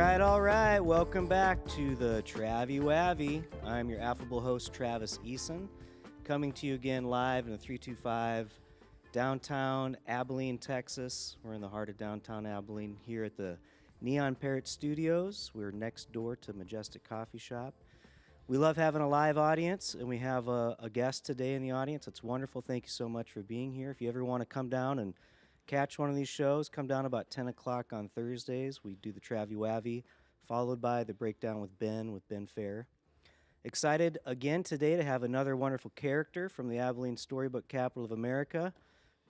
All right. Welcome back to the Travi Wavi. I'm your affable host, Travis Eason, coming to you again live in the 325 downtown Abilene, Texas. We're in the heart of downtown Abilene here at the Neon Parrot Studios. We're next door to Majestic Coffee Shop. We love having a live audience, and we have a guest today in the audience. It's wonderful. Thank you so much for being here. If you ever want to come down and catch one of these shows, come down about 10 o'clock on Thursdays. We do the Travi Wavi, followed by the Breakdown with Ben Fair. Excited again today to have another wonderful character from the Abilene Storybook Capital of America.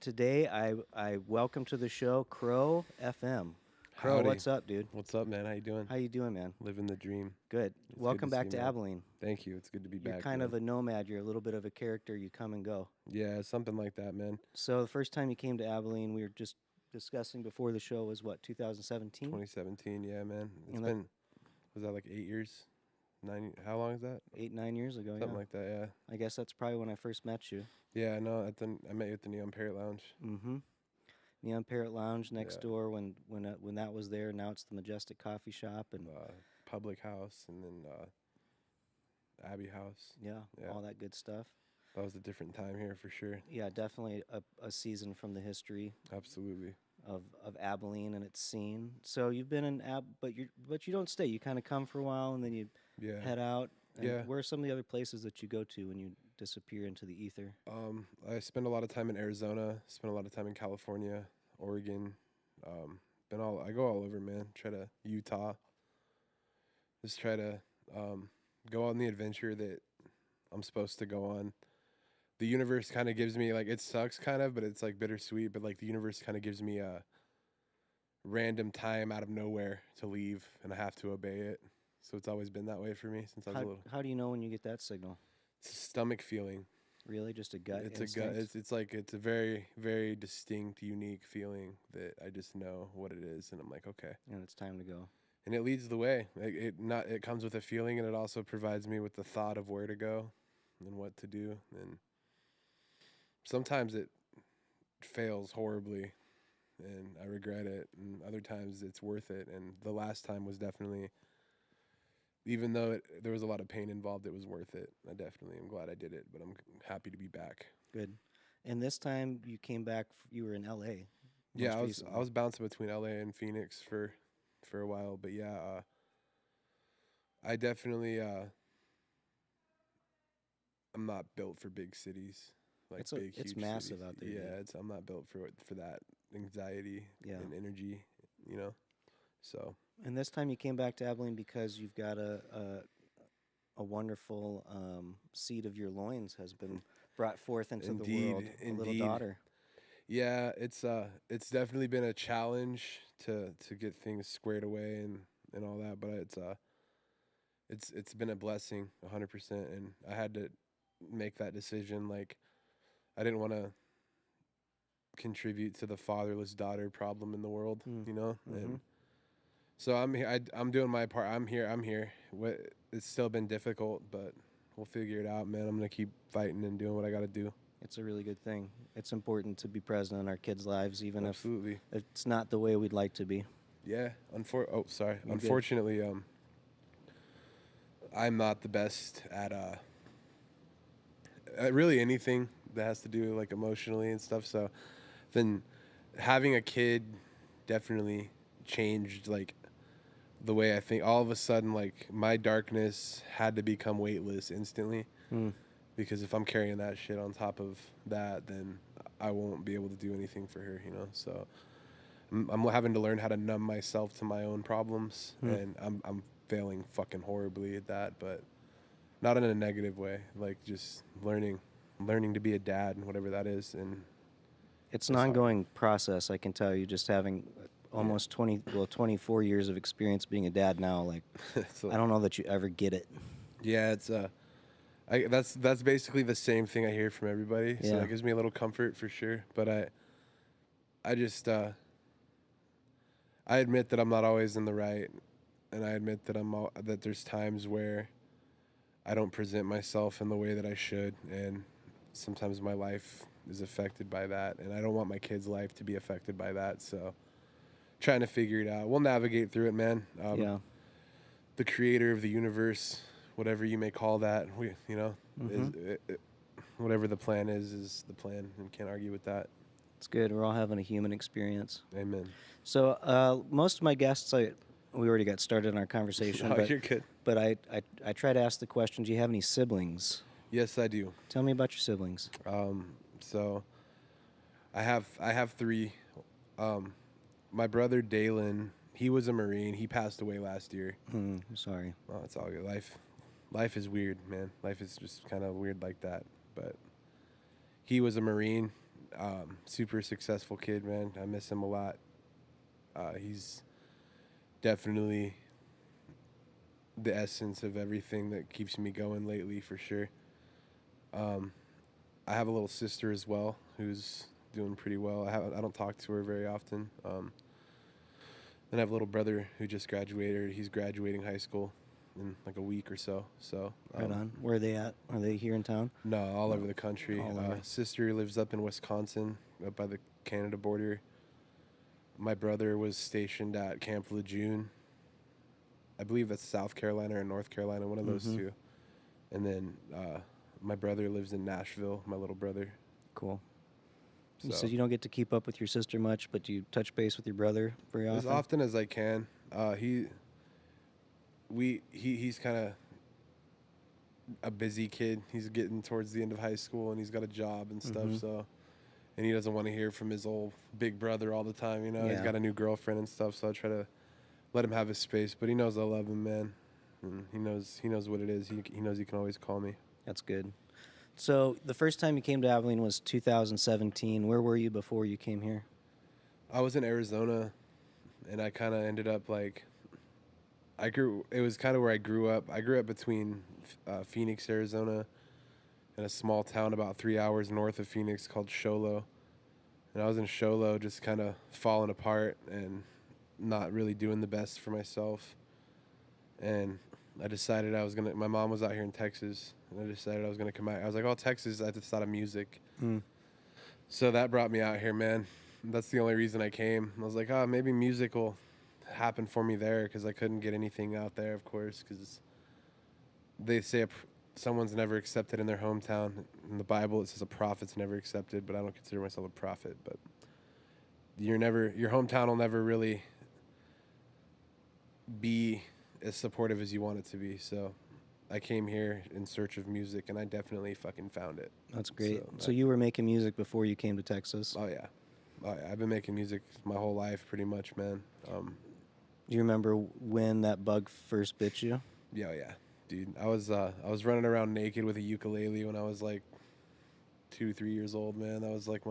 Today, I welcome to the show crowFM. Crow, Howdy. what's up, dude? What's up, man? How you doing? How you doing, man? Living the dream. Good. It's Welcome good back see to you, man. Abilene. Thank you. It's good to be You're back. kind man. of a nomad. You're a little bit of a character. You come and go. Yeah, something like that, man. So the first time you came to Abilene, we were just discussing before the show, was what, 2017? 2017, yeah, man. It's And been, was that like 8 years? 9, how long is that? 8-9 years ago, Something yeah. like that, yeah. I guess that's probably when I first met you. Yeah, no, I met you at the Neon Parrot Lounge. Mm-hmm. Neon Parrot Lounge next Yeah. door when that was there. Now it's the Majestic Coffee Shop and Public House, and then Abbey House. yeah, Yeah. all that good stuff. That was a different time here for sure. Yeah, definitely a season from the history Absolutely. of Abilene and its scene. So you've been in but you don't stay. You kind of come for a while and then you Yeah. head out. And Yeah. where are some of the other places that you go to when you disappear into the ether? I spend a lot of time in Arizona. Spend a lot of time in California, Oregon. I go all over, man. Try to Utah. Just try to go on the adventure that I'm supposed to go on. The universe kind of gives me, like, it sucks kind of, but it's like bittersweet. But like the universe kind of gives me a random time out of nowhere to leave, and I have to obey it. So it's always been that way for me since I was a little. How do you know when you get that signal? It's a stomach feeling. Really, just a gut It's instinct? a gut. It's like it's a very, very distinct, unique feeling that I just know what it is, and I'm like, okay. And it's time to go. And it leads the way. It comes with a feeling, and it also provides me with the thought of where to go and what to do. And sometimes it fails horribly, and I regret it, and other times it's worth it. And the last time was definitely, even though there was a lot of pain involved, it was worth it. I definitely am glad I did it, but I'm happy to be back. Good. And this time you came back. You were in L.A. Yeah, most I was bouncing between LA and Phoenix for a while, but yeah, I definitely I'm not built for big cities, like huge it's massive cities. out there. Yeah, dude. I'm not built for that anxiety Yeah. and energy, you know. So And this time you came back to Abilene because you've got a wonderful seed of your loins has been brought forth into the world. A little daughter. yeah, it's definitely been a challenge to get things squared away and all that, but it's been a blessing 100%, and I had to make that decision. Like, I didn't want to contribute to the fatherless daughter problem in the world, you know. And so I'm here. I'm doing my part. I'm here. It's still been difficult, but we'll figure it out, man. I'm gonna keep fighting and doing what I got to do. It's a really good thing. It's important to be present in our kids' lives, even Absolutely. if it's not the way we'd like to be. Yeah. You're Unfortunately, I'm not the best at really anything that has to do like emotionally and stuff. So then having a kid definitely changed like the way I think. All of a sudden, like, my darkness had to become weightless instantly. Because if I'm carrying that shit on top of that, then I won't be able to do anything for her, you know. So I'm having to learn how to numb myself to my own problems, and I'm failing fucking horribly at that, but not in a negative way. Like, just learning to be a dad and whatever that is. And It's an ongoing process, I can tell you, just having almost 24 years of experience being a dad now. Like, I don't know that you ever get it. Yeah, it's that's basically the same thing I hear from everybody. So Yeah. that gives me a little comfort for sure. But I just I admit that I'm not always in the right, and I admit that that there's times where I don't present myself in the way that I should, and sometimes my life is affected by that, and I don't want my kids' life to be affected by that. So trying to figure it out. We'll navigate through it, man. Yeah. The creator of the universe, whatever you may call that, Mm-hmm. whatever the plan is the plan, and can't argue with that. It's good. We're all having a human experience. Amen. So most of my guests, we already got started in our conversation, Oh, but you're good. I try to ask the question: do you have any siblings? Yes, I do. Tell me about your siblings. So I have three. My brother Dalen, he was a Marine. He passed away last year. I'm sorry. Oh, it's all good. Life is weird, man. Life is just kind of weird like that. But he was a Marine. Super successful kid, man. I miss him a lot. He's definitely the essence of everything that keeps me going lately, for sure. I have a little sister as well who's doing pretty well. I don't talk to her very often. Then I have a little brother who just graduated. He's graduating high school in like a week or so. So Right on. Where are they at? Are they here in town? No, all over the country. All over. Sister lives up in Wisconsin, up by the Canada border. My brother was stationed at Camp Lejeune. I believe that's South Carolina or North Carolina, one of those two. And then my brother lives in Nashville, my little brother. Cool. You So, said you don't get to keep up with your sister much, but you touch base with your brother very often? as often as I can. He's kind of a busy kid. He's getting towards the end of high school, and he's got a job and stuff. So, and he doesn't want to hear from his old big brother all the time. You know, he's Yeah. got a new girlfriend and stuff. So I try to let him have his space. But he knows I love him, man. And he knows what it is. He knows he can always call me. That's good. So the first time you came to Abilene was 2017. Where were you before you came here? I was in Arizona, and I kind of ended up like. It was kind of where I grew up. I grew up between Phoenix, Arizona, and a small town about 3 hours north of Phoenix called Sholo. And I was in Sholo just kind of falling apart and not really doing the best for myself. And I decided my mom was out here in Texas, and I decided I was going to come out. I was like, oh, Texas, I just thought of music. So that brought me out here, man. That's the only reason I came. I was like, oh, maybe music will happen for me there, because I couldn't get anything out there, of course, because they say someone's never accepted in their hometown. In the Bible, it says a prophet's never accepted, but I don't consider myself a prophet. But your hometown will never really be as supportive as you want it to be. So I came here in search of music, and I definitely fucking found it. That's great. So you were making music before you came to Texas? Oh yeah. I've been making music my whole life, pretty much, man. Do you remember when that bug first bit you? Yeah, dude. I was running around naked with a ukulele when I was like 2-3 years old, man. That was like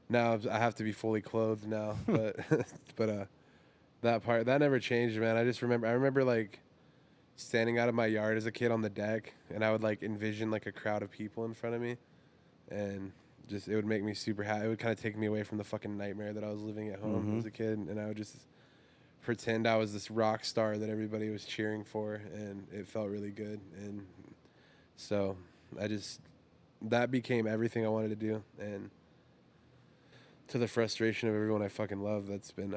now I have to be fully clothed now, but that never changed, man. I remember like standing out of my yard as a kid on the deck, and I would like envision like a crowd of people in front of me, and just it would make me super happy. It would kind of take me away from the fucking nightmare that I was living at home as a kid, and I would just pretend I was this rock star that everybody was cheering for, and it felt really good. And so that became everything I wanted to do, and to the frustration of everyone I fucking love, that's been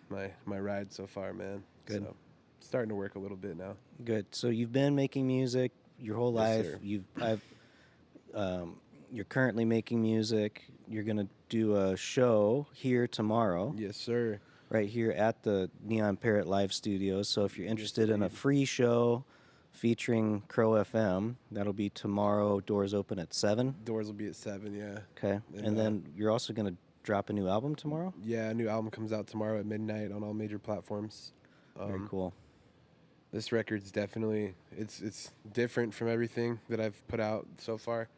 my ride so far, man. Good. So, starting to work a little bit now. Good. So you've been making music your whole life. Sir. You're currently making music. You're gonna do a show here tomorrow. Yes, sir. Right here at the Neon Parrot Live Studios. So if you're interested in a free show featuring crowFM, that'll be tomorrow. Doors open at 7. Doors will be at 7, yeah. Okay. And then you're also gonna drop a new album tomorrow? Yeah, a new album comes out tomorrow at midnight on all major platforms. Very cool. This record's definitely it's different from everything that I've put out so far.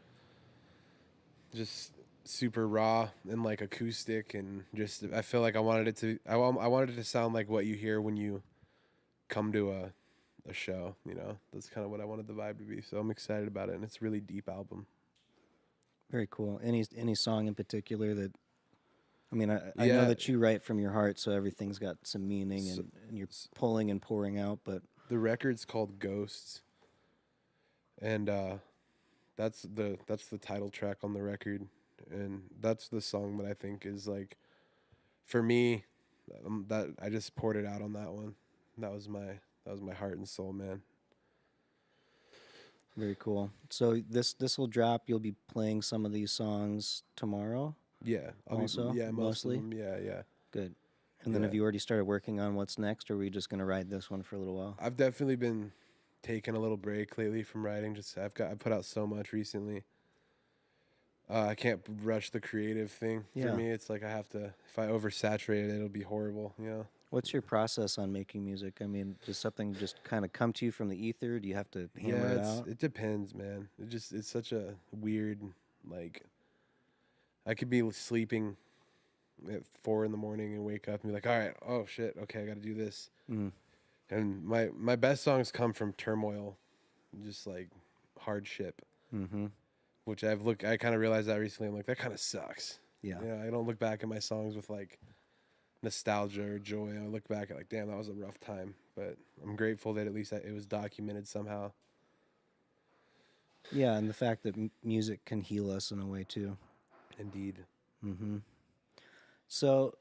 Just super raw and like acoustic, and just I feel like I wanted it to sound like what you hear when you come to a show, you know. That's kind of what I wanted the vibe to be. So I'm excited about it, and it's a really deep album. Very cool. Any song in particular that, I mean, I Yeah. know that you write from your heart, so everything's got some meaning, and you're pulling and pouring out, but The record's called Ghosts, and that's the title track on the record, and that's the song that I think is like for me, that I just poured it out on that one. That was my heart and soul, man. Very cool. So this will drop. You'll be playing some of these songs tomorrow. Yeah, Also, yeah, most of mostly. them. Yeah, yeah. Good. And then Yeah. have you already started working on what's next, or are we just gonna ride this one for a little while? I've definitely been taking a little break lately from writing. I put out so much recently. I can't rush the creative thing. For Yeah. me, it's like I have to. If I oversaturate it, it'll be horrible. You know. What's your process on making music? I mean, does something just kind of come to you from the ether? Do you have to hammer Yeah, it out? it depends, man. It's such a weird, like, I could be sleeping at 4 in the morning and wake up and be like, all right, oh shit, okay, I got to do this. Mm. And my best songs come from turmoil, just like hardship, Mm-hmm. which I kind of realized that recently. I'm like, that kind of sucks. Yeah. I don't look back at my songs with like nostalgia or joy. I look back at like, damn, that was a rough time. But I'm grateful that at least it was documented somehow. Yeah, and the fact that music can heal us in a way too. Indeed. Mm-hmm. So,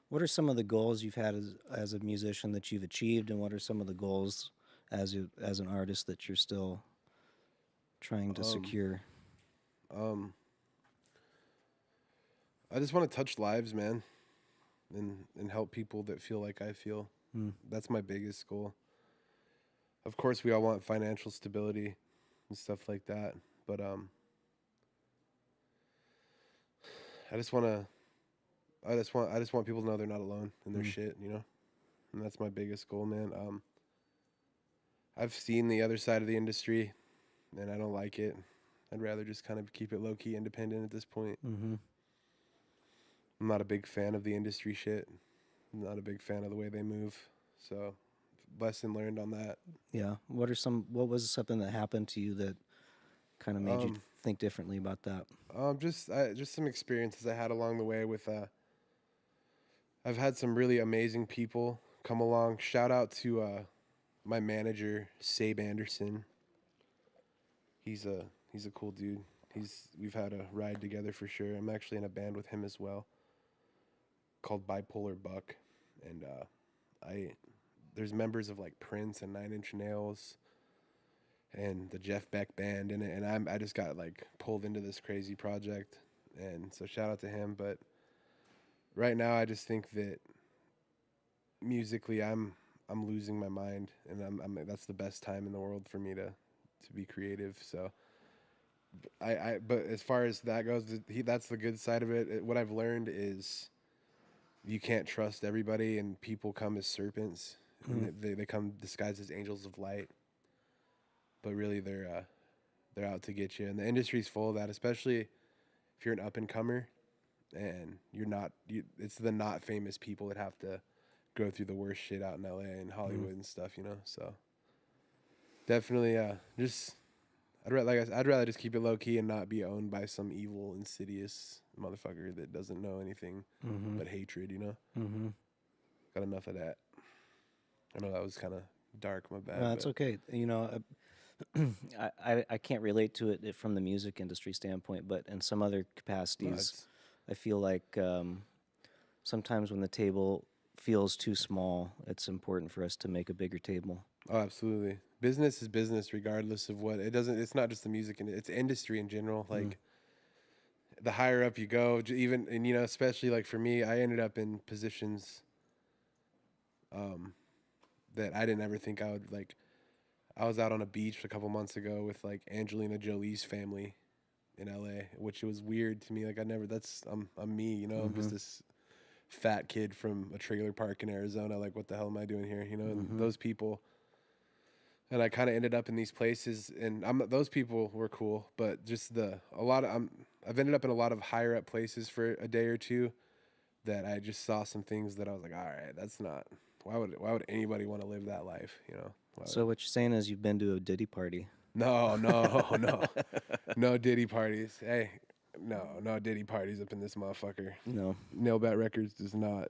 what are some of the goals you've had as a musician that you've achieved, and what are some of the goals as an artist that you're still trying to secure? I just want to touch lives, man, and help people that feel like I feel. That's my biggest goal. Of course, we all want financial stability and stuff like that, but I just want people to know they're not alone in their shit, you know? And that's my biggest goal, man. I've seen the other side of the industry and I don't like it. I'd rather just kind of keep it low key independent at this point. Mm-hmm. I'm not a big fan of the industry shit. I'm not a big fan of the way they move. So, lesson learned on that. Yeah. What was something that happened to you that kind of made you think differently about that? Just some experiences I had along the way with I've had some really amazing people come along. Shout out to my manager, Sabe Anderson. He's a cool dude. We've had a ride together for sure. I'm actually in a band with him as well, called Bipolar Buck, and there's members of like Prince and Nine Inch Nails and the Jeff Beck band in it, and I just got like pulled into this crazy project, and so shout out to him. But right now I just think that musically I'm losing my mind, and that's the best time in the world for me to be creative. So but as far as that goes, that's the good side of it. What I've learned is you can't trust everybody, and people come as serpents. And they come disguised as angels of light, but really they're out to get you. And the industry's full of that, especially if you're an up and comer, and it's the not famous people that have to go through the worst shit out in LA and Hollywood and stuff, you know. So definitely, I'd rather just keep it low key and not be owned by some evil, insidious motherfucker that doesn't know anything but hatred, you know. Mm-hmm. Got enough of that. I know that was kind of dark, my bad. No, that's okay. You know, I can't relate to it from the music industry standpoint, but in some other capacities, I feel like sometimes when the table feels too small, it's important for us to make a bigger table. Oh, absolutely. Business is business, regardless of what. It's not just the music, it's industry in general. Like, the higher up you go, and especially like for me, I ended up in positions that I didn't ever think I would like. I was out on a beach a couple months ago with like Angelina Jolie's family in LA, which was weird to me. Like I'm me, you know. I'm just this fat kid from a trailer park in Arizona. Like, what the hell am I doing here, you know? And those people, and I kind of ended up in these places, and those people were cool, but just I've ended up in a lot of higher up places for a day or two that I just saw some things that I was like, all right, that's not. Why would anybody want to live that life, you know? So what you're saying is you've been to a Diddy party? No, no Diddy parties. Hey, no Diddy parties up in this motherfucker. No. Nailbat Records does not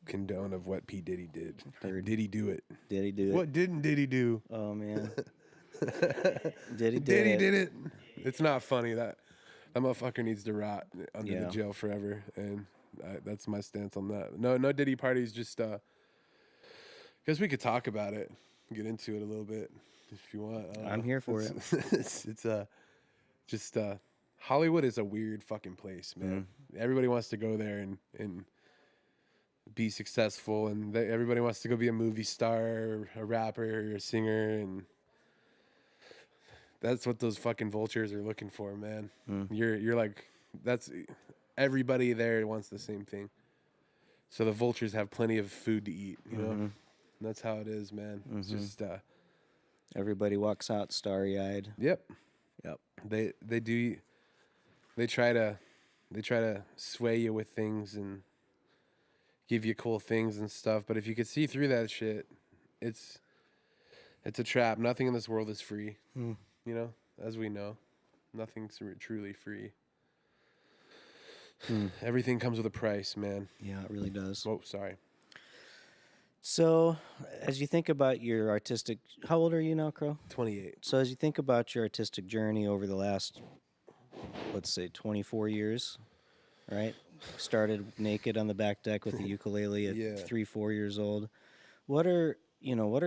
condone of what P. Diddy did. Did he do it? Did he do it? What didn't Diddy do? Oh man. Did he did it? It's not funny that That motherfucker needs to rot under the jail forever, and that's my stance on that. No Diddy parties. Just guess we could talk about it, get into it a little bit if you want. I'm here for it. It's Hollywood is a weird fucking place, man. Everybody wants to go there and be successful, and everybody wants to go be a movie star, or a rapper, or a singer, and that's what those fucking vultures are looking for, man. You're like, that's everybody there wants the same thing. So the vultures have plenty of food to eat, you know. And that's how it is, man. It's just everybody walks out starry-eyed. Yep. They do. They try to sway you with things and give you cool things and stuff. But if you could see through that shit, it's a trap. Nothing in this world is free. You know, as we know, nothing's truly free. Everything comes with a price, man. Yeah, it really does. Oh, sorry. So, as you think about your artistic, how old are you now, Crow? 28. So, as you think about your artistic journey over the last, let's say, 24 years, right? Started naked on the back deck with the ukulele at 3-4 years old. What are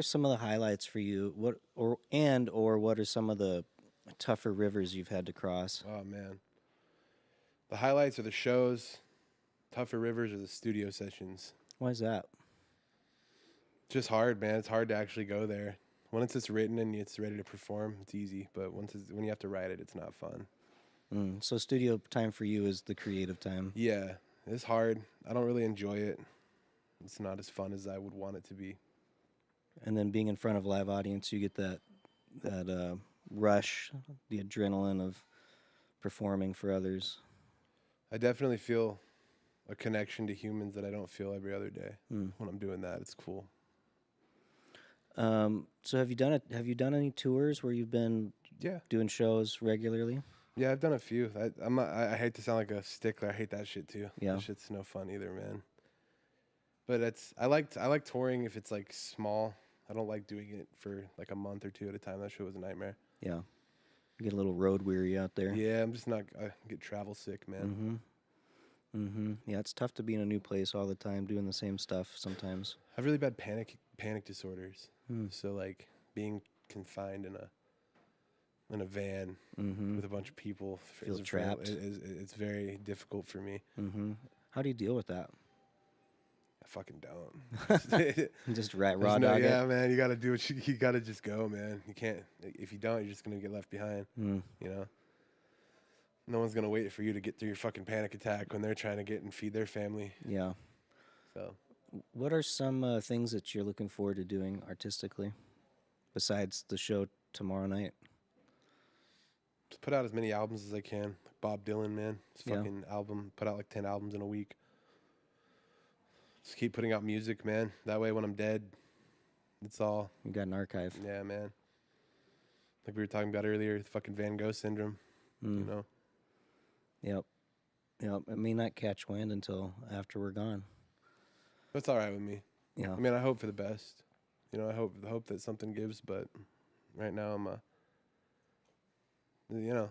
some of the highlights for you? What are some of the tougher rivers you've had to cross? Oh man, the highlights are the shows. Tougher rivers are the studio sessions. Why is that? Just hard, man. It's hard to actually go there. Once it's written and it's ready to perform, it's easy. But when you have to write it, it's not fun. So studio time for you is the creative time. Yeah, it's hard. I don't really enjoy it. It's not as fun as I would want it to be. And then being in front of a live audience, you get that rush, the adrenaline of performing for others. I definitely feel a connection to humans that I don't feel every other day. When I'm doing that, it's cool. So have you done any tours where you've been doing shows regularly? Yeah, I've done a few. I hate to sound like a stickler. I hate that shit too. Yeah. That shit's no fun either, man. But I like touring if it's like small. I don't like doing it for like a month or two at a time. That shit was a nightmare. Yeah. You get a little road weary out there. Yeah, I'm just not. I get travel sick, man. Yeah, it's tough to be in a new place all the time, doing the same stuff sometimes. I have really bad panic disorders. So like being confined in a van with a bunch of people, Feel trapped. It's very difficult for me. How do you deal with that? I fucking don't. Just raw dog yeah, it? man. You got to do what you got to just go, man. You can't. If you don't, you're just gonna get left behind. You know. No one's gonna wait for you to get through your fucking panic attack when they're trying to get and feed their family. Yeah. So. What are some things that you're looking forward to doing artistically, besides the show tomorrow night? Just put out as many albums as I can. Bob Dylan, man. His fucking album. Put out like 10 albums in a week. Just keep putting out music, man. That way when I'm dead, it's all... You got an archive. Yeah, man. Like we were talking about earlier, the fucking Van Gogh syndrome, you know? Yep. It may not catch wind until after we're gone. That's all right with me. Yeah. I mean, I hope for the best. You know, I hope that something gives, but right now I'm you know.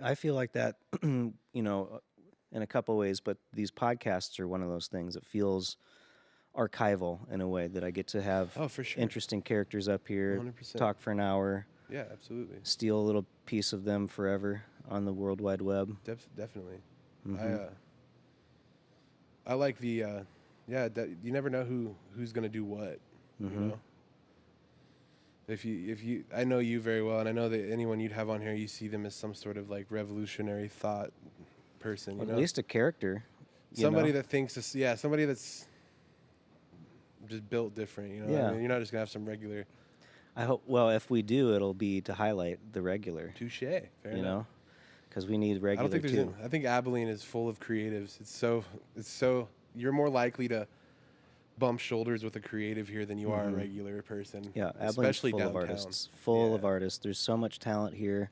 I feel like that, you know, in a couple ways, but these podcasts are one of those things. It feels archival in a way that I get to have for sure. interesting characters up here, 100%. talk for an hour. Yeah, absolutely. Steal a little piece of them forever on the World Wide Web. Definitely. I like the you never know who's gonna do what. You know. If you I know you very well, and I know that anyone you'd have on here, you see them as some sort of like revolutionary thought person. You know? At least a character. Somebody that thinks somebody that's just built different. You know. Yeah. I mean, you're not just gonna have some regular. I hope. Well, if we do, it'll be to highlight the regular. Touche. Fair enough. Know, because we need regular. I don't think there's. I think Abilene is full of creatives. It's so. You're more likely to bump shoulders with a creative here than you are a regular person. Yeah, Abilene's especially full downtown. of artists. Full of artists. There's so much talent here,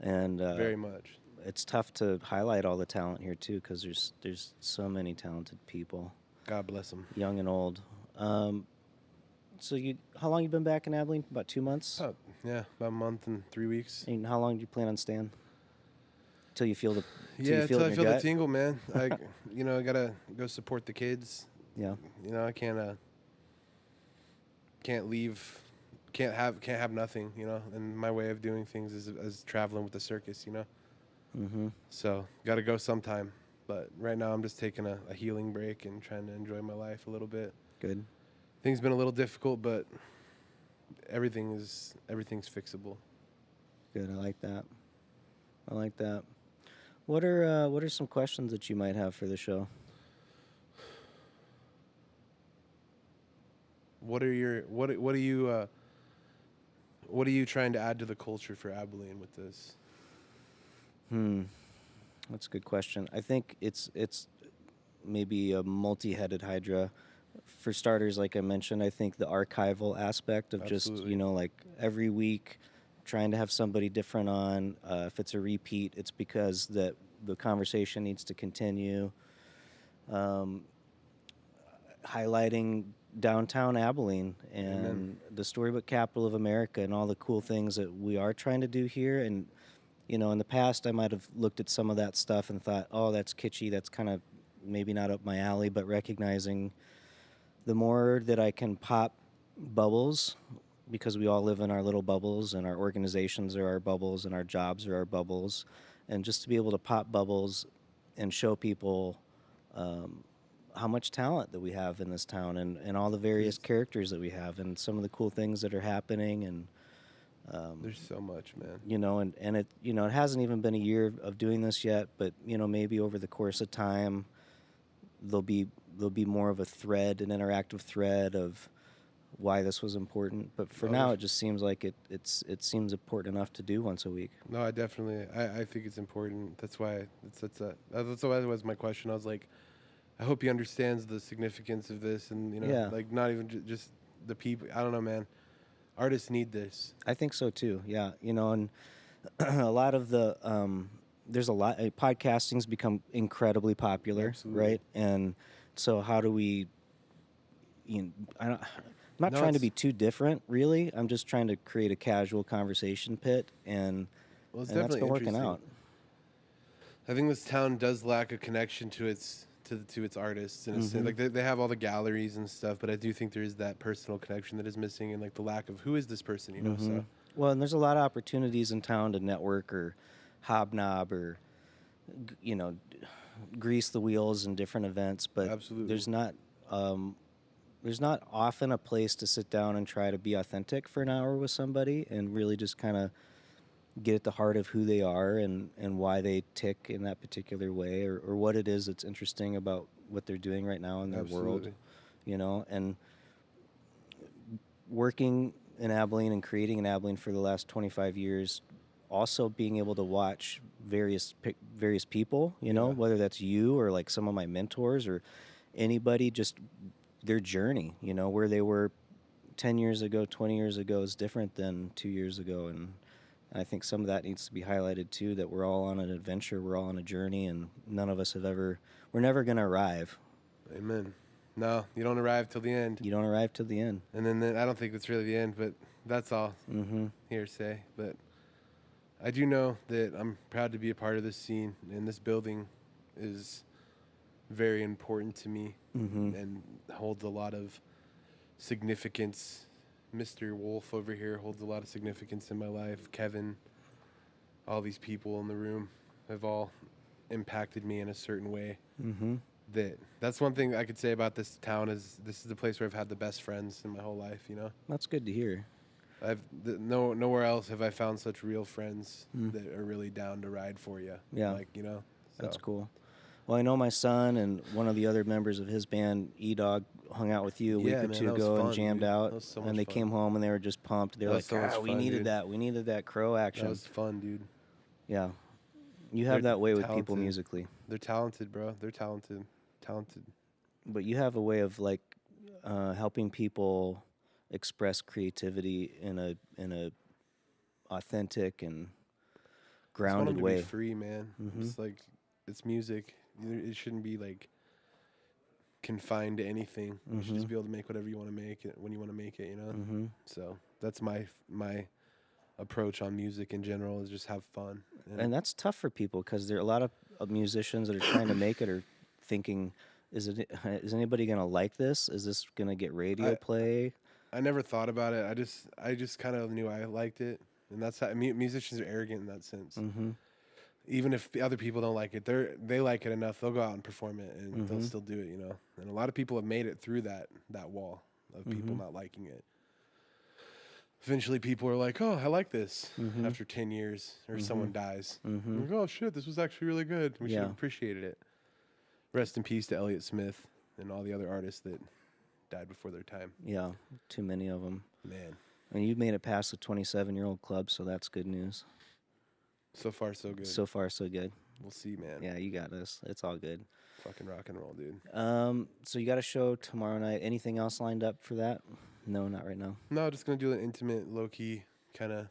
and very much. It's tough to highlight all the talent here too, because there's so many talented people. God bless them. Young and old. So how long you been back in Abilene? About 2 months? Oh, yeah, about a month and 3 weeks. And how long do you plan on staying? till you feel the till you Yeah, feel till it I in feel your the gut. tingle, man. I gotta go support the kids. Yeah. I can't leave, can't have nothing. And my way of doing things is traveling with the circus. Mm-hmm. So gotta go sometime. But right now I'm just taking a healing break and trying to enjoy my life a little bit. Good. Things been a little difficult, but everything's fixable. Good. I like that. I like that. What are some questions that you might have for the show? What are your what are you trying to add to the culture for Abilene with this? That's a good question. I think it's maybe a multi-headed hydra. For starters, like I mentioned, I think the archival aspect of just, Absolutely. like every week trying to have somebody different on. If it's a repeat, it's because the conversation needs to continue. Um, Highlighting downtown Abilene Amen. and the storybook capital of America and all the cool things that we are trying to do here. And, in the past, I might have looked at some of that stuff and thought, oh, that's kitschy. That's kind of maybe not up my alley, but recognizing the more that I can pop bubbles, because we all live in our little bubbles and our organizations are our bubbles and our jobs are our bubbles. And just to be able to pop bubbles and show people how much talent that we have in this town and all the various characters that we have and some of the cool things that are happening. And There's so much, man. and it it hasn't even been a year of doing this yet, but maybe over the course of time there'll be more of a thread, an interactive thread of why this was important. But for now, it just seems like it seems important enough to do once a week. No, I think it's important. That's why that's why that was my question. I was like, I hope he understands the significance of this, and Yeah. like not even just the people. I don't know, man. Artists need this. I think so too. Yeah, and a lot of the there's a lot podcasting's become incredibly popular, Absolutely. right? And so how do we I'm not No, trying to it's- be too different, really. I'm just trying to create a casual conversation pit, Well, it's and that's definitely been working interesting. out. I think this town does lack a connection to its artists, and it's like they have all the galleries and stuff, but I do think there is that personal connection that is missing, and like the lack of who is this person, So Well, and there's a lot of opportunities in town to network or hobnob or grease the wheels in different events, but Absolutely. there's not often a place to sit down and try to be authentic for an hour with somebody and really just kind of get at the heart of who they are and why they tick in that particular way, or what it is that's interesting about what they're doing right now in their world, Absolutely. and working in Abilene and creating in Abilene for the last 25 years, also being able to watch various people, whether that's you or like some of my mentors or anybody, just their journey, where they were 10 years ago, 20 years ago is different than 2 years ago. And I think some of that needs to be highlighted too, that we're all on an adventure, we're all on a journey, and none of us we're never going to arrive. Amen. No, you don't arrive till the end. You don't arrive till the end. And then I don't think it's really the end, but that's all hearsay. But I do know that I'm proud to be a part of this scene, and this building is very important to me and holds a lot of significance. Mr. Wolf over here holds a lot of significance in my life. Kevin, all these people in the room have all impacted me in a certain way. That's one thing I could say about this town is this is the place where I've had the best friends in my whole life. That's good to hear. Nowhere else have I found such real friends that are really down to ride for you. Yeah, So. That's cool. Well, I know my son and one of the other members of his band, E-Dog, hung out with you a week or two ago and jammed out. And they came home and they were just pumped. They were like, we needed that. We needed that crow action. That was fun, dude. Yeah. You have that way with people musically. They're talented, bro. They're talented. But you have a way of like helping people express creativity in a authentic and grounded way. To be free, man. It's like it's music. It shouldn't be like confined to anything. You should just be able to make whatever you want to make it when you want to make it. So that's my approach on music in general is just have fun. And that's tough for people because there are a lot of musicians that are trying to make it or thinking, is anybody gonna like this? Is this gonna get radio I play? I never thought about it. I just kind of knew I liked it, and that's how musicians are arrogant in that sense. Mm-hmm. Even if the other people don't like it, they like it enough. They'll go out and perform it, and they'll Mm-hmm. still do it. You know, and a lot of people have made it through that wall of people Mm-hmm. not liking it. Eventually, people are like, "Oh, I like this." Mm-hmm. After 10 years, or someone dies, Mm-hmm. like, "Oh shit, this was actually really good. We should Yeah. have appreciated it." Rest in peace to Elliott Smith and all the other artists that died before their time. Yeah. Too many of them. Man, And you made it past the 27-year-old club, so that's good news. so far so good. So far, so good. We'll see, man. Yeah, you got this. It's all good. Fucking rock and roll, dude. So you got a show tomorrow night. Anything else lined up for that? No, not right now. No, just gonna do an intimate, low key, kind of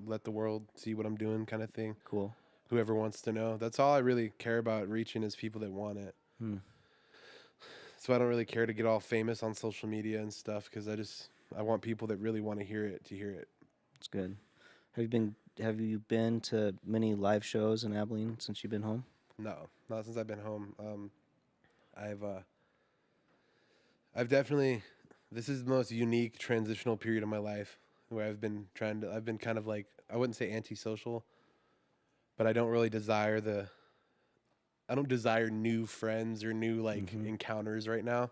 let the world see what I'm doing, kind of thing. Cool. Whoever wants to know. That's all I really care about reaching is people that want it. Hmm. So I don't really care to get all famous on social media and stuff because I want people that really want to hear it to hear it. It's good. Have you been to many live shows in Abilene since you've been home? No, not since I've been home. I've definitely. This is the most unique transitional period of my life where I've been kind of like, I wouldn't say antisocial, but I don't really desire I don't desire new friends or new like encounters right now.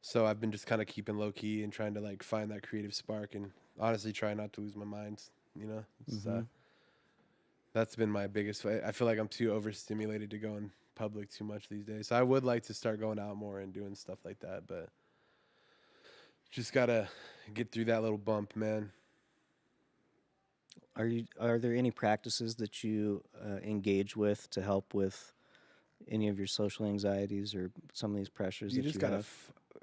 So I've been just kind of keeping low key and trying to like find that creative spark and honestly try not to lose my mind. You know, that's been my biggest. I feel like I'm too overstimulated to go in public too much these days. So I would like to start going out more and doing stuff like that, but just gotta get through that little bump, man. Are there any practices that you engage with to help with any of your social anxieties or some of these pressures You that just you gotta have?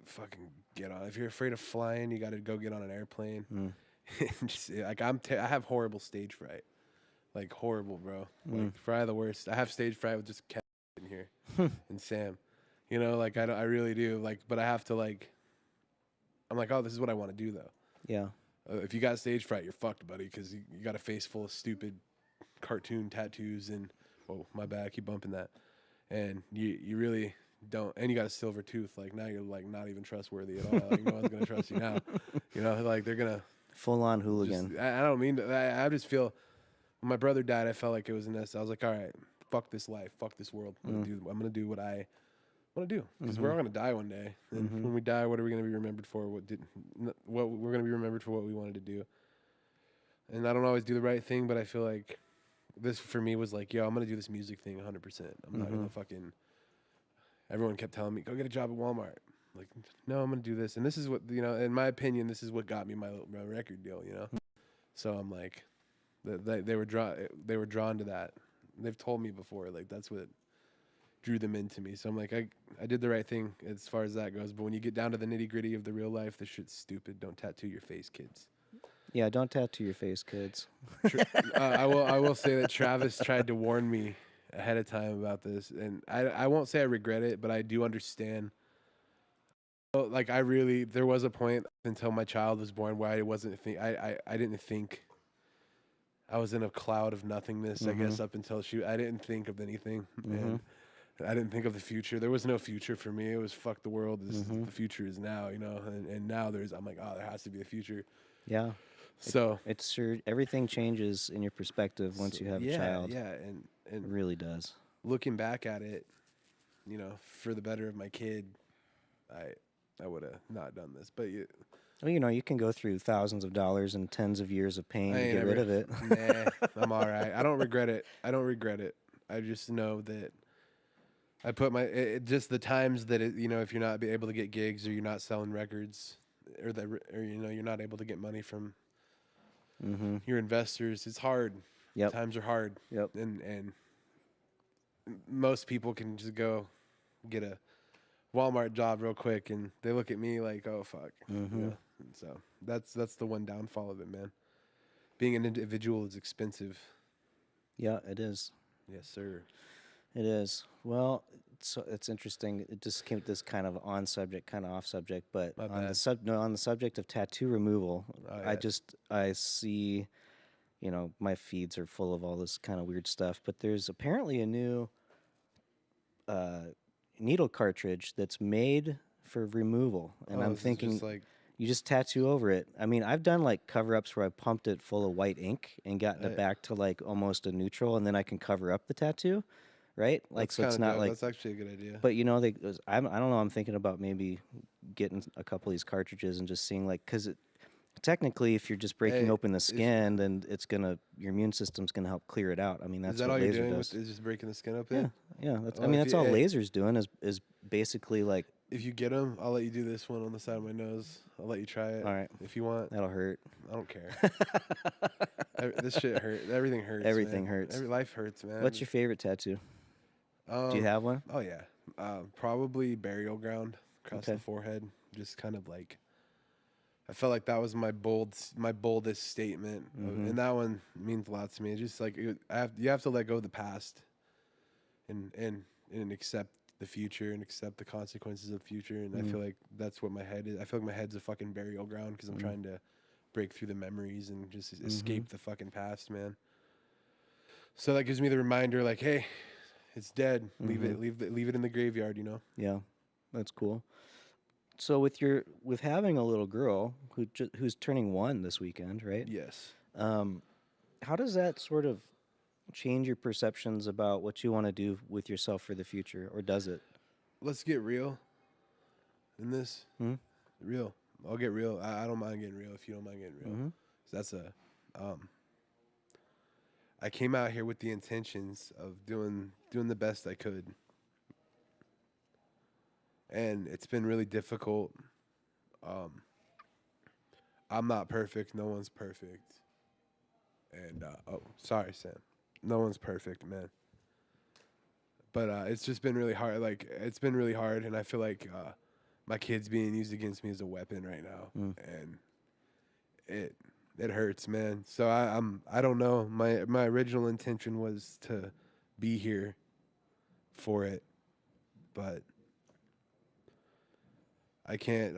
fucking get on. If you're afraid of flying, you gotta go get on an airplane. Mm. Just, like I have horrible stage fright, like horrible, bro. Mm. Like probably the worst. I have stage fright with just Kevin in here and Sam. You know, like I really do. Like, but I have to like. I'm like, oh, this is what I want to do though. Yeah. If you got stage fright, you're fucked, buddy, because you got a face full of stupid cartoon tattoos and oh my bad, I keep bumping that, and you really don't, and you got a silver tooth. Like now you're like not even trustworthy at all. Like no one's gonna trust you now. You know, like they're gonna Full on hooligan. I don't mean to, I just feel when my brother died, I felt like it was in this. I was like, all right, fuck this life, fuck this world. I'm gonna do what I want to do because we're all gonna die one day. And when we die, what are we gonna be remembered for? What we're gonna be remembered for? What we wanted to do. And I don't always do the right thing, but I feel like this for me was like, yo, I'm gonna do this music thing 100%. I'm not gonna fucking. Everyone kept telling me, go get a job at Walmart. Like, no, I'm gonna do this, and this is what in my opinion, this is what got me my record deal. You know, so I'm like, they were drawn to that. They've told me before, like that's what drew them into me. So I'm like, I did the right thing as far as that goes. But when you get down to the nitty gritty of the real life, this shit's stupid. Don't tattoo your face, kids. Yeah, don't tattoo your face, kids. I will say that Travis tried to warn me ahead of time about this, and I won't say I regret it, but I do understand. Like there was a point until my child was born where I wasn't I didn't think I was in a cloud of nothingness. I guess up until I didn't think of anything, and I didn't think of the future. There was no future for me. It was fuck the world. The future is now, and now I'm like, oh, there has to be a future. Yeah. So it's sure everything changes in your perspective once you have a child. Yeah, It really does. Looking back at it, for the better of my kid, I would have not done this. But Well, you can go through thousands of dollars and tens of years of pain to get rid of it. Nah, I'm all right. I don't regret it. I just know that I put just the times that if you're not able to get gigs or you're not selling records or you're not able to get money from your investors, it's hard. Yep. Times are hard. Yep. And most people can just go get a Walmart job real quick and they look at me like, oh fuck. So that's the one downfall of it, man. Being an individual is expensive. Yeah, it is. Yes, sir. It is. Well, it's interesting. It just came this kind of on subject, kind of off subject, but on the subject of tattoo removal, I see my feeds are full of all this kind of weird stuff. But there's apparently a new uh, needle cartridge that's made for removal, and I'm this is just thinking like you just tattoo over it. I mean, I've done like cover ups where I pumped it full of white ink and gotten it back to like almost a neutral, and then I can cover up the tattoo, right? Like that's so kind it's of not dope. like. That's actually a good idea. But I don't know. I'm thinking about maybe getting a couple of these cartridges and just seeing like because technically, if you're just breaking Hey, open the skin, then your immune system's gonna help clear it out. I mean, is that's that what all you're laser doing does. with is just breaking the skin Yeah, open? yeah. That's I Oh, mean, if that's you, all hey, laser's doing is basically like, if you get them, I'll let you do this one on the side of my nose. I'll let you try it all right, if you want. that'll hurt. I don't care. This shit hurt. Everything hurts. Everything man. hurts. Life hurts, man. What's your favorite tattoo? Do you have one? Oh yeah. Probably burial ground across Okay. the forehead. Just kind of like. I felt like that was my boldest statement, and that one means a lot to me. It's just like you have to let go of the past, and accept the future and accept the consequences of the future. And I feel like that's what my head is. I feel like my head's a fucking burial ground because I'm trying to break through the memories and just escape the fucking past, man. So that gives me the reminder, like, hey, it's dead. Leave it in the graveyard, you know. Yeah, that's cool. So with having a little girl who's turning 1 this weekend, right? Yes. How does that sort of change your perceptions about what you want to do with yourself for the future, or does it? Let's get real in this. Hmm? Real. I'll get real. I don't mind getting real if you don't mind getting real. Mm-hmm. So that's I came out here with the intentions of doing the best I could. And it's been really difficult. I'm not perfect. No one's perfect. And sorry, Sam. No one's perfect, man. But it's just been really hard. Like it's been really hard, and I feel like my kid's being used against me as a weapon right now, and it hurts, man. So I don't know. My original intention was to be here for it, but I can't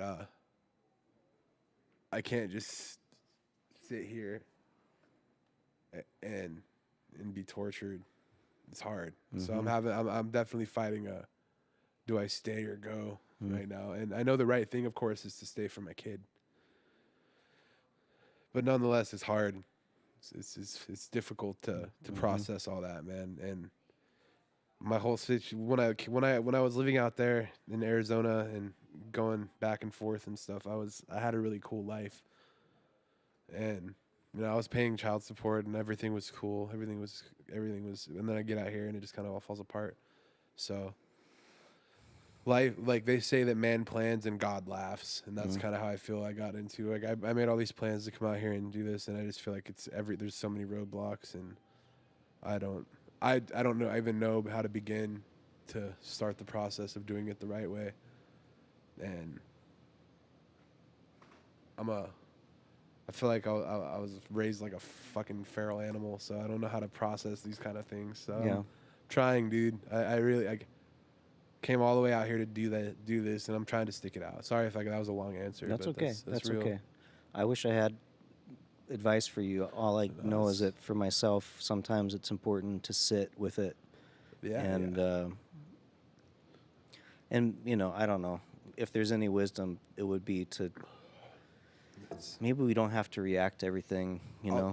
just sit here and be tortured. It's hard. So I'm definitely fighting do I stay or go right now? And I know the right thing, of course, is to stay for my kid. But nonetheless, it's hard. It's difficult to process all that, man. And my whole situation when I was living out there in Arizona and going back and forth and stuff, I had a really cool life. And I was paying child support and everything was cool. Everything was and then I get out here and it just kind of all falls apart. So life, like they say that man plans and God laughs, and that's kind of how I feel I got into. Like I made all these plans to come out here and do this, and I just feel like there's so many roadblocks, and I don't know, I even know how to begin to start the process of doing it the right way. And I feel like I was raised like a fucking feral animal, so I don't know how to process these kind of things. So Yeah. I'm trying, dude. I really came all the way out here to do this, and I'm trying to stick it out. Sorry if that was a long answer. That's but okay. That's real. Okay. I wish I had advice for you. All I know is that for myself, sometimes it's important to sit with it. Yeah. And I don't know if there's any wisdom. It would be to maybe we don't have to react to everything.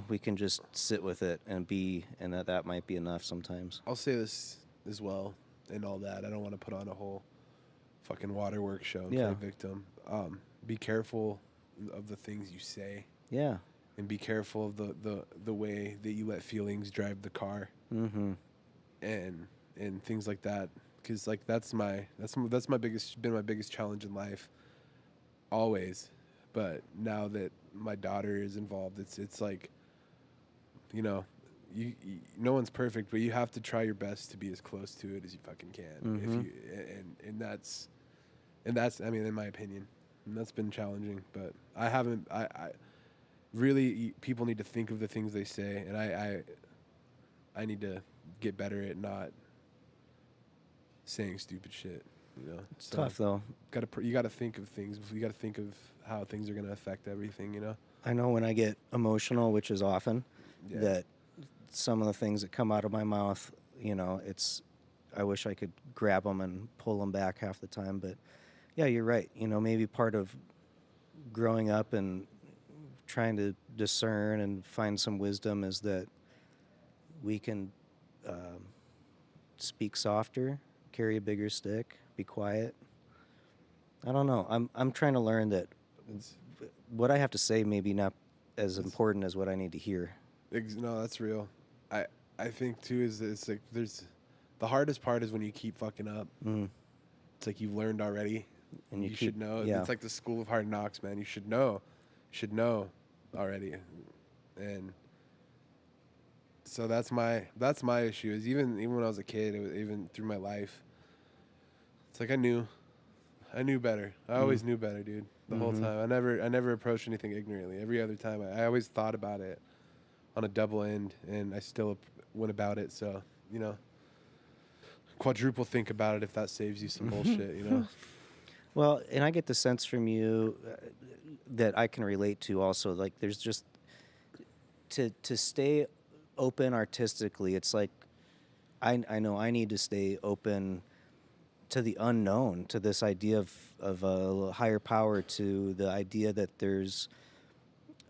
We can just sit with it and that might be enough sometimes. I'll say this as well, and all that. I don't want to put on a whole fucking waterworks show and play victim. Be careful of the things you say. Yeah. And be careful of the way that you let feelings drive the car. Mm-hmm. And things like that, because like that's my biggest challenge in life, always. But now that my daughter is involved, it's like, you no one's perfect, but you have to try your best to be as close to it as you fucking can. If you and that's I mean, in my opinion, and that's been challenging. But I really, people need to think of the things they say, and I need to get better at not saying stupid shit. It's tough though. You gotta think of things. You gotta think of how things are gonna affect everything. I know when I get emotional, which is often, Yeah. that some of the things that come out of my mouth, I wish I could grab them and pull them back half the time. But yeah, you're right. Maybe part of growing up and trying to discern and find some wisdom is that we can speak softer, carry a bigger stick, be quiet. I don't know. I'm trying to learn that It's, what I have to say maybe not as it's important as what I need to hear. no, that's real. I I think too is that it's like there's the hardest part is when you keep fucking up. Mm. It's like you've learned already. And you You keep, should know. yeah. It's like the school of hard knocks, man. You should know. You should know already. And so that's my issue is even when I was a kid, it was even through my life. It's like I knew better. I always knew better, dude. The whole Mhm. time. I never approached anything ignorantly. Every other time, I always thought about it on a double end, and I still went about it. So quadruple think about it if that saves you some bullshit. Well, and I get the sense from you that I can relate to also. Like, there's just to stay open artistically. It's like I know I need to stay open to the unknown, to this idea of a higher power, to the idea that there's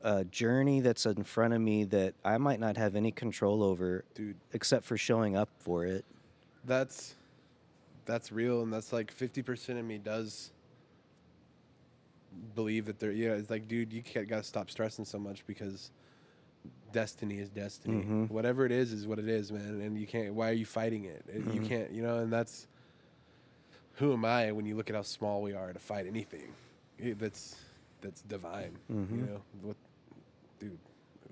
a journey that's in front of me that I might not have any control over, Dude, except for showing up for it. that's real, and that's like 50% of me does believe that there. Yeah, it's like, dude, you gotta stop stressing so much because destiny is destiny. Mhm. Whatever it is what it is, man. And you can't. Why are you fighting it? You can't. And that's who am I when you look at how small we are to fight anything. That's divine. What, dude?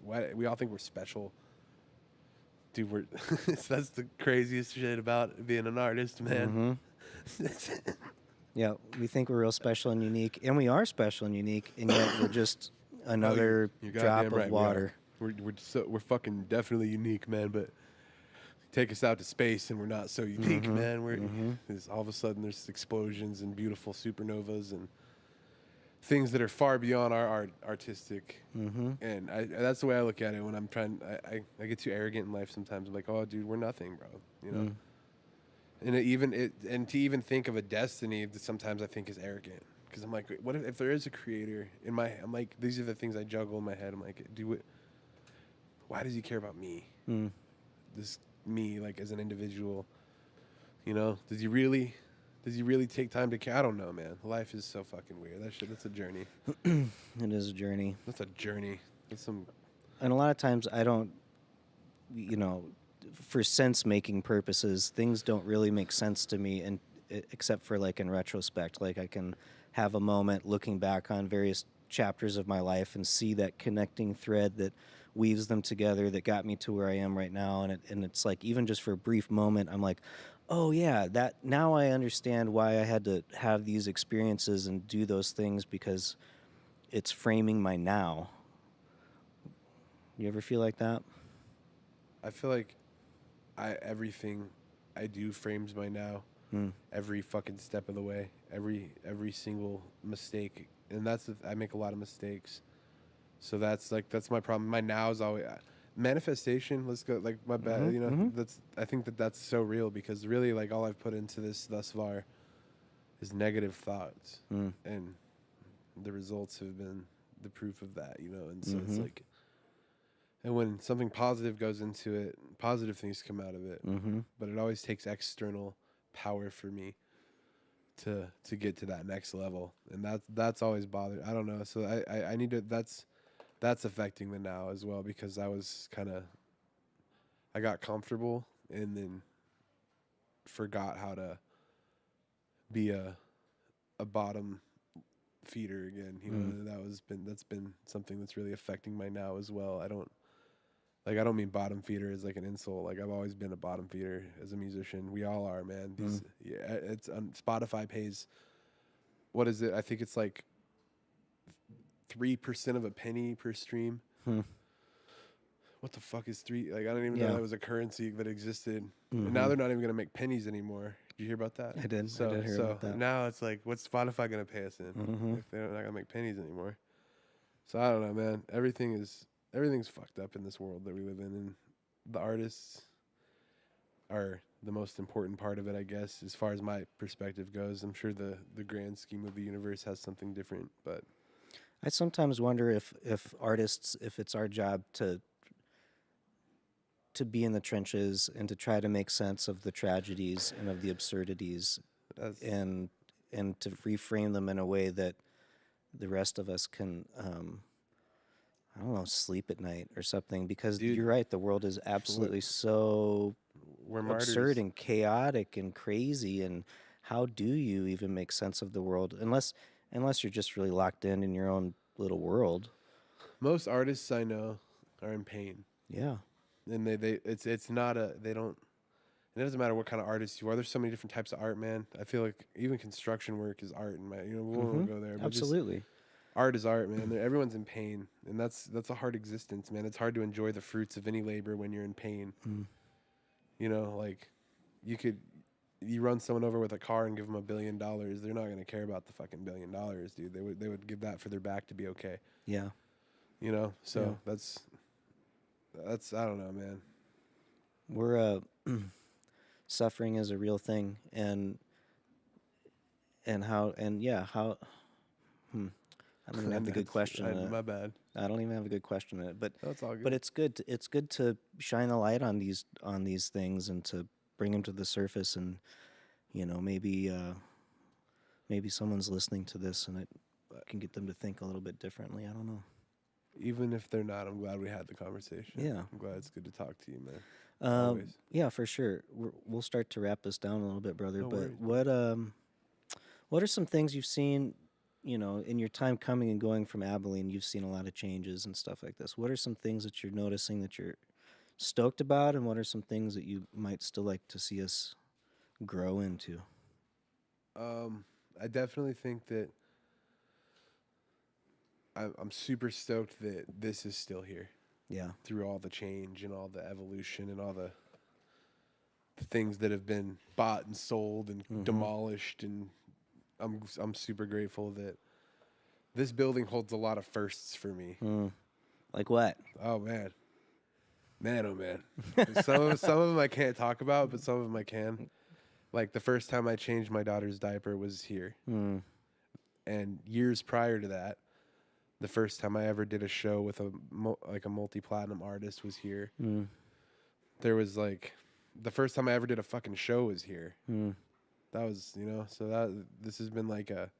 Why we all think we're special. Dude, that's the craziest shit about being an artist, man. Yeah, we think we're real special and unique, and we are special and unique, and yet we're just another You're drop goddamn of right, water. We're fucking definitely unique, man. But take us out to space, and we're not so unique, man. There's all of a sudden there's explosions and beautiful supernovas and things that are far beyond our artistic. And that's the way I look at it when I'm trying. I get too arrogant in life sometimes. I'm like, oh, dude, we're nothing, bro. And to even think of a destiny that sometimes I think is arrogant because I'm like, what if there is a creator in my? I'm like, these are the things I juggle in my head. I'm like, why does he care about me? This me, like as an individual, Does he really take time to care? I don't know, man. Life is so fucking weird. That's a journey. It is a journey. That's a journey. That's some. And a lot of times I don't, for sense-making purposes, things don't really make sense to me, and except for like in retrospect. Like I can have a moment looking back on various chapters of my life and see that connecting thread that weaves them together that got me to where I am right now. And it's like, even just for a brief moment, I'm like, oh yeah, that now I understand why I had to have these experiences and do those things, because it's framing my now. You ever feel like that? I feel like everything I do frames my now. Every fucking step of the way, every single mistake, and I make a lot of mistakes. So that's my problem. My now is always manifestation. Let's go like my bad. I think that's so real because really like all I've put into this thus far is negative thoughts, and the results have been the proof of that. And so it's like. And when something positive goes into it, positive things come out of it. But it always takes external power for me to get to that next level, and that's always bothered. I don't know. So I need to. That's affecting the now as well because I got comfortable and then forgot how to be a bottom feeder again. That's been something that's really affecting my now as well. I don't mean bottom feeder as like an insult. Like I've always been a bottom feeder as a musician. We all are, man. It's Spotify pays. What is it? I think it's like 3% of a penny per stream. What the fuck is three? Like I don't even know that was a currency that existed. And now they're not even gonna make pennies anymore. Did you hear about that? I did. I did hear about that. Now it's like, what's Spotify gonna pay us in if they're not gonna make pennies anymore? So I don't know, man. Everything is everything's fucked up in this world that we live in, and the artists are the most important part of it, I guess, as far as my perspective goes. I'm sure the grand scheme of the universe has something different, but I sometimes wonder if artists, if it's our job to be in the trenches and to try to make sense of the tragedies and of the absurdities, that's and to reframe them in a way that the rest of us can, I don't know, sleep at night or something. Because dude. you're right, the world is absolutely so We're absurd martyrs. and chaotic and crazy. And how do you even make sense of the world unless you're just really locked in your own little world? Most artists I know are in pain, Yeah. and it's not a they don't. It doesn't matter what kind of artist you are. There's so many different types of art, man. I feel like even construction work is art, and we won't go there. But just Absolutely. art is art, man. Everyone's in pain, and that's a hard existence, man. It's hard to enjoy the fruits of any labor when you're in pain. Mm. You know, like you run someone over with a car and give them $1 billion, they're not gonna care about the fucking $1 billion, dude. They would give that for their back to be okay. Yeah. You know, so Yeah. that's I don't know, man. We're suffering is a real thing, and how, and yeah, how. I don't even have the good question in it. My bad. I don't even have a good question in it, but That's all good. but it's good. It's good to shine a light on these things and to bring them to the surface, and maybe someone's listening to this and it can get them to think a little bit differently. I don't know. Even if they're not, I'm glad we had the conversation. Yeah. I'm glad it's good to talk to you, man. Always. Yeah, for sure. We'll start to wrap this down a little bit, brother. No But worries. what are some things you've seen? In your time coming and going from Abilene, you've seen a lot of changes and stuff like this. What are some things that you're noticing that you're stoked about, and what are some things that you might still like to see us grow into? I definitely think that I'm super stoked that this is still here Yeah. through all the change and all the evolution and all the things that have been bought and sold and demolished, and I'm super grateful that this building holds a lot of firsts for me. Like what? Oh man, oh man. some of them I can't talk about, but some of them I can. Like the first time I changed my daughter's diaper was here, and years prior to that, the first time I ever did a show with a multi-platinum artist was here. There was like the first time I ever did a fucking show was here. That was, so this has been like a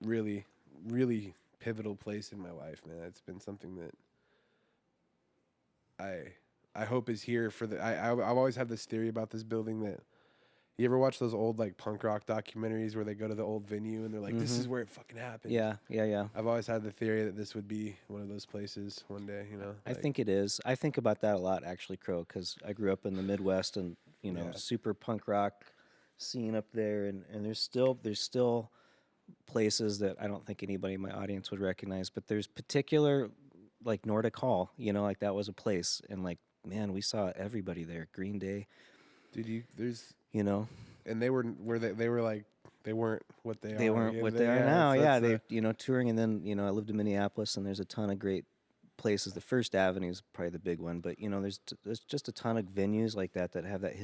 really, really pivotal place in my life, man. It's been something that I hope is here for I've always had this theory about this building that you ever watch those old like punk rock documentaries where they go to the old venue and they're like, this is where it fucking happened. Yeah. I've always had the theory that this would be one of those places one day, I think it is. I think about that a lot, actually, Crow, because I grew up in the Midwest and Yeah. super punk rock scene up there, and there's still places that I don't think anybody in my audience would recognize, but there's particular, like Nordic Hall, like that was a place, and like, man, we saw everybody there. Green Day, Dude, there's you know, and they were like they weren't what they are. they weren't what they are now. Yeah, they touring, and then I lived in Minneapolis, and there's a ton of great places. The First Avenue is probably the big one, but there's just a ton of venues like that have that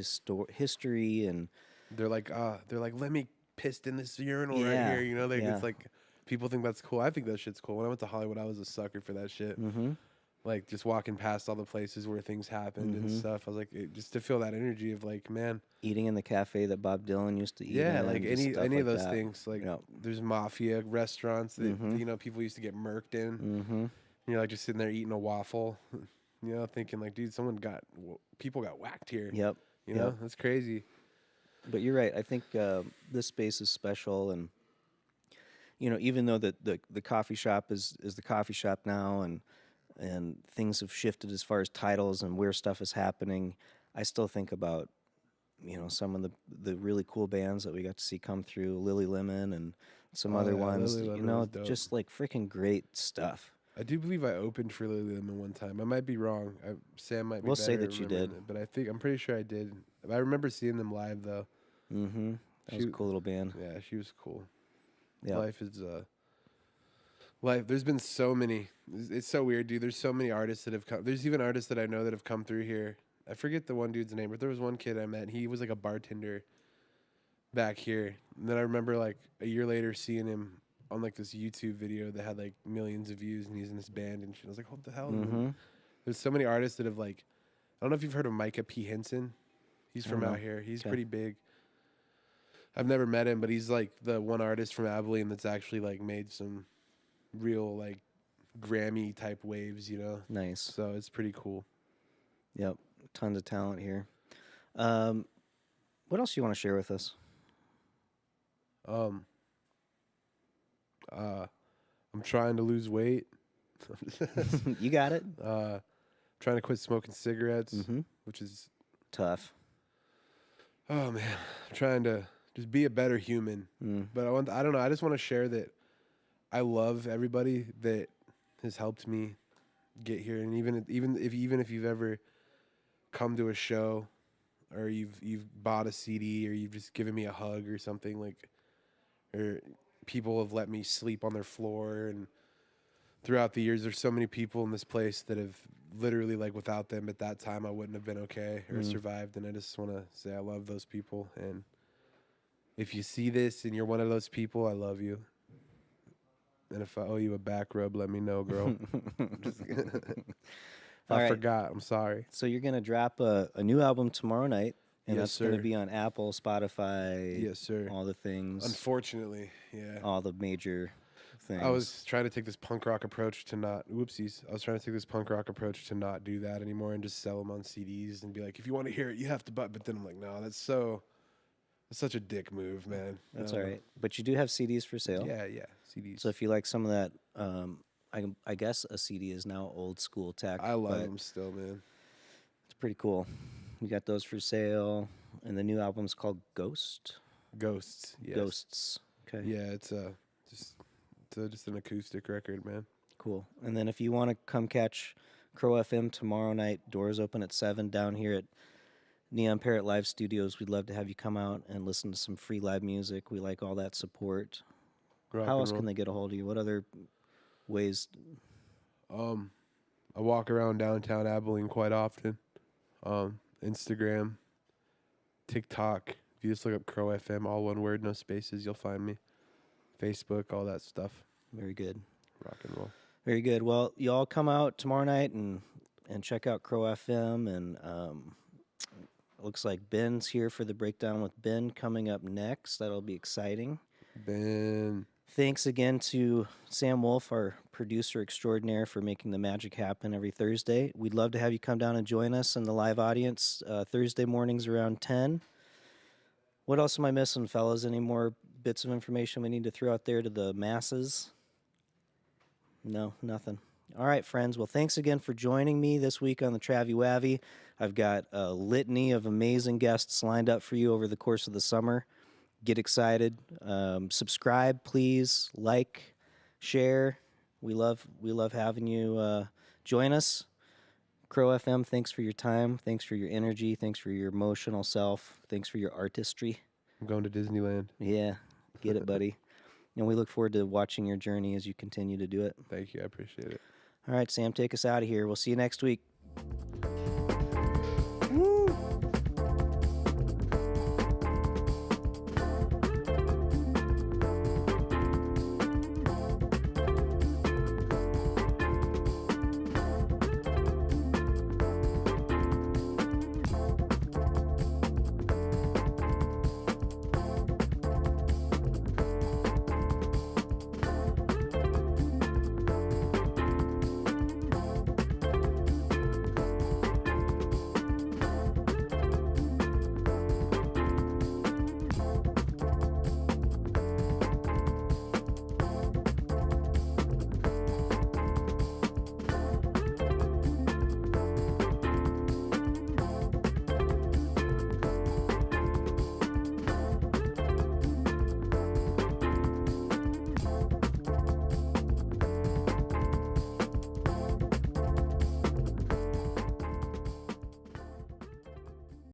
history, and they're like let me piss in this urinal Yeah, right here. yeah. It's like people think that's cool. I think that shit's cool. When I went to Hollywood, I was a sucker for that shit. Like just walking past all the places where things happened and stuff. I was like, just to feel that energy of like, man, eating in the cafe that Bob Dylan used to eat. yeah, in, like just any stuff of like those that. things. Like Yep. there's mafia restaurants that people used to get murked in. And you're like just sitting there eating a waffle, thinking like, dude, people got whacked here. Yep. That's crazy. But you're right. I think this space is special, and even though the coffee shop is the coffee shop now, and things have shifted as far as titles and where stuff is happening, I still think about some of the really cool bands that we got to see come through, Lily Lemon and some other ones. Lily Lemon was dope. Just like freaking great stuff. I do believe I opened for Lily Lemon one time. I might be wrong. Sam might be We'll better say at that you did. remembering it, but I'm pretty sure I did. I remember seeing them live though. That was a cool little band. Yeah, she was cool. Yeah. Life is Like, there's been so many. It's so weird, dude. There's so many artists that have come. There's even artists that I know that have come through here. I forget the one dude's name, but there was one kid I met. He was like a bartender back here. And then I remember like a year later seeing him on like this YouTube video that had like millions of views, and he's in this band and shit. I was like, what the hell? Mm-hmm. There's so many artists that have like, I don't know if you've heard of Micah P. Henson. He's from don't out know. here. He's Okay. pretty big. I've never met him, but he's like the one artist from Abilene that's actually like made some real like Grammy type waves, you know? Nice. So it's pretty cool. Yep. Tons of talent here. What else do you want to share with us? I'm trying to lose weight. You got it. Trying to quit smoking cigarettes, Mm-hmm. which is, Tough. oh man, I'm trying to just be a better human. Mm. But I don't know. I just want to share that I love everybody that has helped me get here, and even if you've ever come to a show, or you've bought a CD, or you've just given me a hug or something, like, or people have let me sleep on their floor, and throughout the years, there's so many people in this place that have literally, like, without them at that time, I wouldn't have been okay or survived. And I just want to say I love those people. And if you see this and you're one of those people, I love you. And if I owe you a back rub, let me know, girl. All I right. forgot. I'm sorry. So you're gonna drop a new album tomorrow night, and Yes, that's gonna sir. be on Apple, Spotify, Yes, sir. all the things, Unfortunately, yeah. all the major things. I was trying to take this punk rock approach to not. Whoopsies. I was trying to take this punk rock approach to not do that anymore and just sell them on CDs and be like, if you want to hear it, you have to buy. But then I'm like, no, that's such a dick move, man. That's all right. But you do have CDs for sale. Yeah, CDs. So if you like some of that, I guess a CD is now old school tech. I love but them still, man. It's pretty cool. We got those for sale, and the new album's called Ghost. Ghosts. Yes. Ghosts. Okay. Yeah, it's just an acoustic record, man. Cool. And then if you want to come catch crowFM tomorrow night, doors open at 7 down here at Neon Parrot Live Studios. We'd love to have you come out and listen to some free live music. We like all that support. Rock How and else roll. can they get a hold of you? What other ways? I walk around downtown Abilene quite often. Instagram, TikTok. If you just look up crowFM, all one word, no spaces, you'll find me. Facebook, all that stuff. Very good. Rock and roll. Very good. Well, you all come out tomorrow night and check out crowFM. And it looks like Ben's here for the breakdown with Ben coming up next. That'll be exciting. Ben. Thanks again to Sam Wolf, our producer extraordinaire, for making the magic happen every Thursday. We'd love to have you come down and join us in the live audience Thursday mornings around 10. What else am I missing, fellas? Any more bits of information we need to throw out there to the masses? No, nothing. All right, friends. Well, thanks again for joining me this week on the Travi Wavi. I've got a litany of amazing guests lined up for you over the course of the summer. Get excited. Subscribe, please. Like, share. We love having you join us. crowFM, thanks for your time. Thanks for your energy. Thanks for your emotional self. Thanks for your artistry. I'm going to Disneyland. Yeah, get it, buddy. And we look forward to watching your journey as you continue to do it. Thank you. I appreciate it. All right, Sam, take us out of here. We'll see you next week.